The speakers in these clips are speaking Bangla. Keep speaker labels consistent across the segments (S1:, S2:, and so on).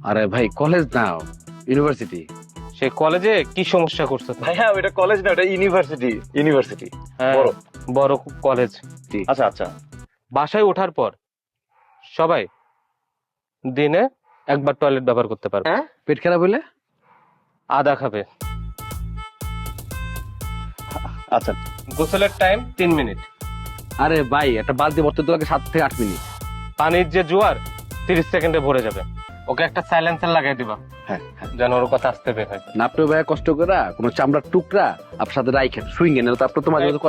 S1: আরে ভাই কলেজ না, ইউনিভার্সিটি।
S2: সেই কলেজে কি সমস্যা করছো তুমি?
S3: ভাইয়া ওটা কলেজ না, ওটা ইউনিভার্সিটি। ইউনিভার্সিটি
S2: হ্যাঁ,
S3: বড়।
S2: বড় কলেজ।
S3: আচ্ছা আচ্ছা।
S2: বাসায় ওঠার পর সবাই দিনে একবার টয়লেট ব্যবহার করতে পারবে।
S1: পেট খারাপ হইলে
S2: আদা খাবে।
S3: আচ্ছা
S2: গোসলের টাইম 3 মিনিট।
S1: আরে ভাই একটা বালতি ভরতে তো লাগে 7 থেকে 8 মিনিট।
S2: পানির যে জোয়ার 30 সেকেন্ডে ভরে যাবে। ওকে একটা সাইলেন্সার লাগাই দিবা,
S3: হ্যাঁ হ্যাঁ।
S2: যেন ওর কথা আসতে বের হয়।
S1: না আপনি ভাই কষ্ট করে কোনো চামড়ার টুকরা আপনার সাথে রাইখেন সুইং এনে তো আপনি তো মাঝে মাঝে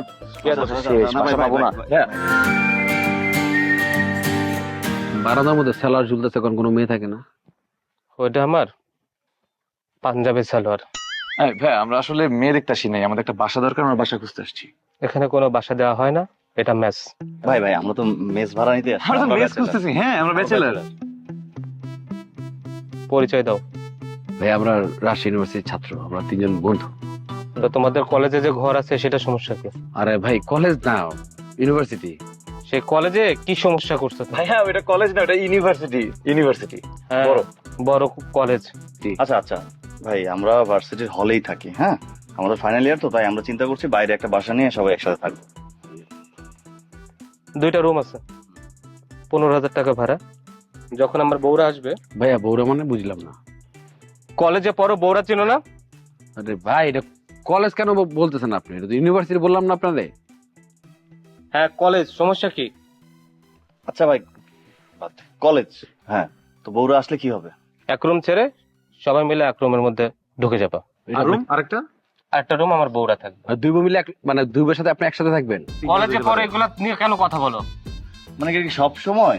S1: বারান্দার মধ্যে সেলার ঝুলতেছে, এখন কোনো মেয়ে থাকে না।
S2: ওইটা আমার পাঞ্জাবি সালোয়ার।
S3: ভাই আমরা আসলে মেয়ে দেখতে আসি নাই, আমাদের একটা বাসা দরকার, আমরা বাসা খুঁজতে আসছি।
S2: এখানে কোনো বাসা দেওয়া হয় না, এটা মেস।
S4: ভাই ভাই আমরা তো মেস ভাড়া নিতে আসছি।
S3: আমরা তো মেস খুঁজতেছি। হ্যাঁ আমরা ব্যাচেলর।
S2: পরিচয় দাও।
S1: ভাই আমরা রাজশাহী ইউনিভার্সিটির ছাত্র, আমরা 3 জন বন্ধু।
S2: তো তোমাদের কলেজে যে ঘর আছে সেটা সমস্যা কি?
S1: আরে ভাই কলেজ না, ইউনিভার্সিটি।
S2: সেই কলেজে কি সমস্যা করছো তুমি?
S3: ভাইয়া ওটা কলেজ না, ওটা ইউনিভার্সিটি। ইউনিভার্সিটি
S2: হ্যাঁ,
S3: বড়।
S2: বড় কলেজ।
S4: আচ্ছা আচ্ছা ভাই আমরা ভার্সিটির হলেই থাকি। হ্যাঁ আমাদের ফাইনাল ইয়ার তো, তাই আমরা চিন্তা করছি বাইরে একটা বাসা নিয়ে সবাই একসাথে থাকবো।
S2: 2টা রুম আছে, 15,000 টাকা ভাড়া। যখন আমার বউরা আসবে।
S1: ভাইয়া বৌরা মানে বুঝলাম না।
S2: কলেজে পড়ো, বউরা চিনো না?
S1: আরে ভাই এটা কলেজ কেন বলতেছেন আপনি? এটা তো ইউনিভার্সিটি বললাম না আপনারে।
S2: হ্যাঁ কলেজ, সমস্যা কি?
S4: আচ্ছা ভাই কলেজ, হ্যাঁ তো বউরা আসলে কি হবে?
S2: এক রুম ছেড়ে সবাই মিলে এক রুমের মধ্যে ঢুকে যাবা।
S1: আর
S3: রুম আরেকটা?
S2: একটা রুম আমার বউরা থাকবে।
S1: আর দুই বউ মিলে মানে দুই বউয়ের সাথে আপনি একসাথে থাকবেন?
S2: কলেজে পড়ে এগুলা নিয়ে কেন কথা বলো?
S4: মানে কি সব সময়?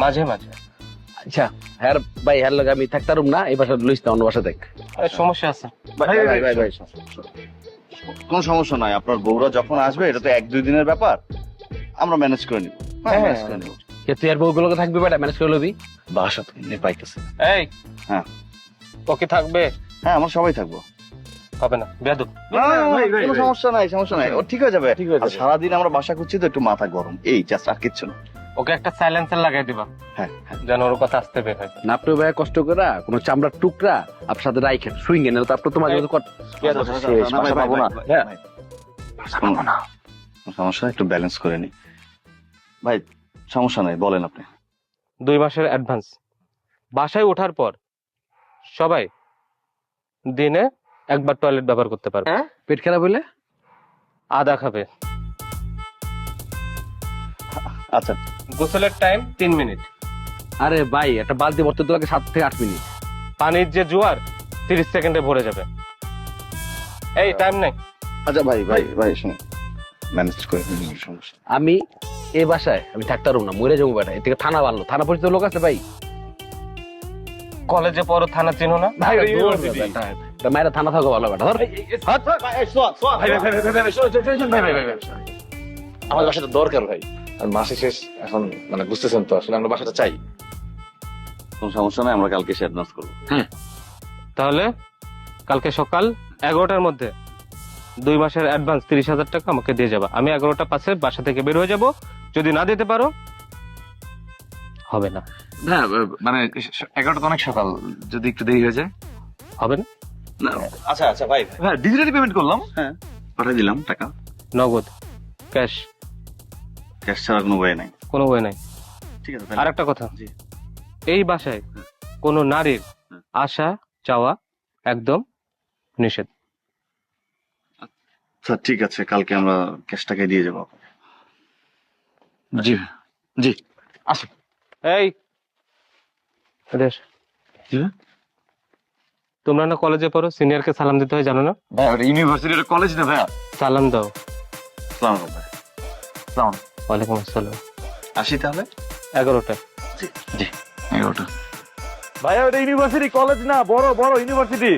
S2: মাঝে মাঝে।
S1: আচ্ছা হ্যাঁ ভাই, হ্যাঁ লাগে আমি থাকতাম না, এই বাসা লইস না, অন্য বাসা দেখ।
S2: সমস্যা আছে।
S4: ভাই ভাই ভাই ভাই কোনো সমস্যা নাই, আপনার বউরা যখন আসবে এটা তো 1-2 দিনের ব্যাপার, আমরা ম্যানেজ করে নিব। হ্যাঁ ম্যানেজ করে নিব।
S1: কে তুই আর বউগুলোকে থাকবি বেটা, ম্যানেজ করে লবি।
S4: বাসা তো এমনি পাইতেছে।
S2: এই
S4: হ্যাঁ
S2: ও কি থাকবে?
S4: হ্যাঁ আমরা সবাই থাকবো।
S2: হবে না, বেয়াদব।
S4: কোনো সমস্যা নাই, সমস্যা নাই, ও ঠিক হয়ে যাবে।
S3: ঠিক হয়ে যাবে।
S4: আর সারাদিন আমরা বাসা খুঁজছি তো একটু মাথা গরম, এই জাস্ট আর কিচ্ছু না।
S2: ওকে একটা সাইলেন্সার লাগাই দিবা,
S4: হ্যাঁ হ্যাঁ।
S2: যেন ওর কথা আসতে বের হয়।
S1: না আপনি ভাই কষ্ট করে কোনো চামড়ার টুকরা আপনার সাথে রাইখেন সুইং এনে তো আপনি তো মাঝে মাঝে
S4: না, ভাই, ভাই, ভাই,
S1: হ্যাঁ।
S4: ভাই, কোনো সমস্যা, একটু ব্যালেন্স করে নি ভাই, সমস্যা নাই, বলেন আপনি।
S2: 2 মাসের অ্যাডভান্স। বাসায় ওঠার পর সবাই দিনে একবার টয়লেট ব্যবহার করতে পারবে।
S1: পেট খারাপ হইলে
S2: আদা খাবে।
S4: আচ্ছা
S2: গোসলের টাইম 3 মিনিট।
S1: আরে ভাই একটা বালতি ভরতে তো লাগে 7 থেকে 8 মিনিট।
S2: পানির যে জোয়ার 30 সেকেন্ডে ভরে যাবে। এই টাইম নেই।
S4: আচ্ছা ভাই ভাই ভাই শুনুন, ম্যানেজ করে নিন, সমস্যা।
S1: আমি এই বাসায় আমি থাকতাম না, মরে যাবো বেটা। এর থেকে থানা বাড়লো, থানা পরিচিত লোক আছে ভাই।
S2: কলেজে পড়ো, থানা চিনো না?
S3: ভাই ওটা ইউনিভার্সিটি।
S1: মায়েরা থানা থাকো ভালো বেটা। ধর
S3: আমার বাসাটা দরকার ভাই, আর মাসে শেষ এখন, মানে বুঝতেছেন তো আসলে আমরা বাসাটা চাই।
S4: কোনো সমস্যা নাই, আমরা কালকে সে অ্যাডভান্স করবো।
S2: তাহলে কালকে সকাল 11টার মধ্যে 2 মাসের অ্যাডভান্স 30,000 টাকা আমাকে দিয়ে যাবা। আমি 11টা 5-এ বাসা থেকে বের হয়ে যাব। যদি না দিতে পারো হবে না।
S3: না মানে 11টা অনেক সকাল, যদি একটু দেরি হয়ে যায়।
S2: হবে না?
S4: আচ্ছা আচ্ছা ভাই
S3: হ্যাঁ ডিজিটালি পেমেন্ট করলাম,
S4: হ্যাঁ পাঠিয়ে দিলাম টাকা।
S2: নগদ, ক্যাশ,
S4: ক্যাশ ছাড়া কোনো ওয়ে নাই।
S2: কোনো ওয়ে নাই।
S4: ঠিক আছে
S2: আর একটা কথা,
S4: জি।
S2: এই বাসায় কোনো নারীর আশা চাওয়া একদম নিষেধ।
S4: আচ্ছা ঠিক আছে, কালকে আমরা ক্যাশ টাকায় দিয়ে যাবো। জি জি
S2: আসো। এই এদের তোমরা না কলেজে পড়ো, সিনিয়রকে সালাম দিতে হয় জানো না?
S3: ভাই ওটা ইউনিভার্সিটি, ওটা কলেজ না ভাইয়া।
S2: সালাম দাও।
S4: আসসালামু আলাইকুম ভাই।
S3: সালাম।
S2: ওয়ালাইকুম আসসালাম।
S4: আসি তাহলে।
S2: 11টা।
S4: জি 11টা।
S3: ভাইয়া ওটা ইউনিভার্সিটি, কলেজ না, বড় বড় ইউনিভার্সিটি।